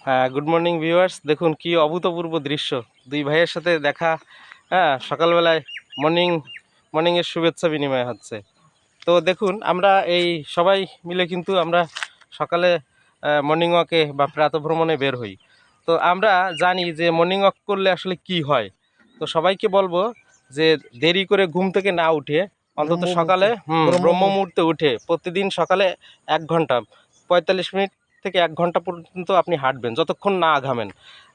হ্যাঁ, good morning viewers. দেখুন কি অভূতপূর্ব দৃশ্য, দুই ভাইয়ের সাথে দেখা। হ্যাঁ, সকালবেলায় মর্নিংয়ের শুভেচ্ছা বিনিময় হচ্ছে। তো দেখুন, আমরা এই সবাই মিলে কিন্তু আমরা সকালে মর্নিং ওয়াকে বা প্রাতঃভ্রমণে বের হই। তো আমরা জানি যে মর্নিং ওয়াক করলে আসলে কি হয়। তো সবাইকে বলবো যে দেরি করে ঘুম থেকে না উঠে অন্তত সকালে ব্রহ্ম মুহূর্তে উঠে প্রতিদিন সকালে 1 ঘন্টা 45 মিনিট থেকে 1 ঘন্টা পর্যন্ত আপনি হাঁটবেন, যতক্ষণ না ঘামেন।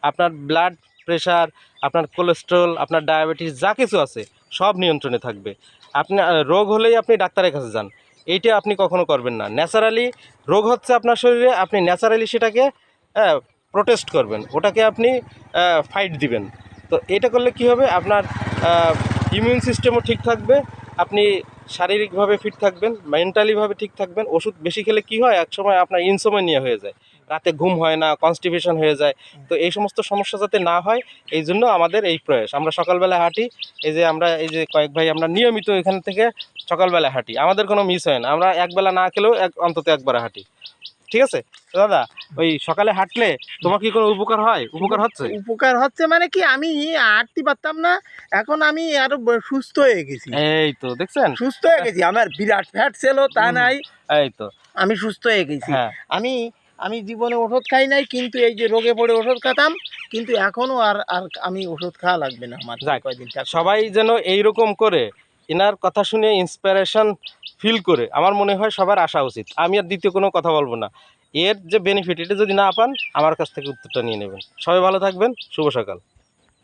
আপনার ব্লাড প্রেশার, আপনার কোলেস্ট্রল, আপনার ডায়াবেটিস যা কিছু আছে সব নিয়ন্ত্রণে থাকবে। আপনার রোগ হলেই আপনি ডাক্তারের কাছে যান, এইটা আপনি কখনো করবেন না। ন্যাচারালি রোগ হচ্ছে আপনার শরীরে, আপনি ন্যাচারালি সেটাকে প্রোটেস্ট করবেন, ওটাকে আপনি ফাইট দিবেন। তো এটা করলে কি হবে, আপনার ইমিউন সিস্টেমও ঠিক থাকবে, আপনি শারীরিকভাবে ফিট থাকবেন, মেন্টালিভাবে ঠিক থাকবেন। ওষুধ বেশি খেলে কি হয়, একসময় আপনার ইনসোমনিয়া হয়ে যায়, রাতে ঘুম হয় না, কনস্টিপেশন হয়ে যায়। তো এই সমস্ত সমস্যা যাতে না হয়, এই জন্য আমাদের এই প্রয়াস। আমরা সকালবেলা হাঁটি, এই যে কয়েক ভাই আমরা নিয়মিত এখান থেকে সকালবেলা হাঁটি, আমাদের কোনো মিস হয় না। আমরা একবেলা না খেলেও অন্তত একবার হাঁটি, ঠিক আছে? তো দাদা, ওই সকালে হাঁটলে তোমার কি কোনো উপকার হয়? উপকার হচ্ছে? উপকার হচ্ছে মানে কি, আমি হাঁটতে পারতাম না, এখন আমি আরো সুস্থ হয়ে গেছি। এই তো দেখছেন, সুস্থ হয়ে গেছি। আমার বিরাট ফ্যাট ছিল তা নাই, এই তো আমি সুস্থ হয়ে গেছি। হ্যাঁ, আমি আমি জীবনে ওষুধ খাই নাই, কিন্তু এই যে রোগে পড়ে ওষুধ খেতাম, কিন্তু এখনো আর আর আমি ওষুধ খাওয়া লাগবে না আমার। যাক, কয়দিন সবাই যেন এইরকম করে এনার কথা শুনে ইন্সপিরেশন ফিল করে, আমার মনে হয় সবার আসা উচিত। আমি আর দ্বিতীয় কোনো কথা বলবো না। এর যে বেনিফিট, এটা যদি না পান আমার কাছ থেকে উত্তরটা নিয়ে নেবেন। সবাই ভালো থাকবেন, শুভ সকাল।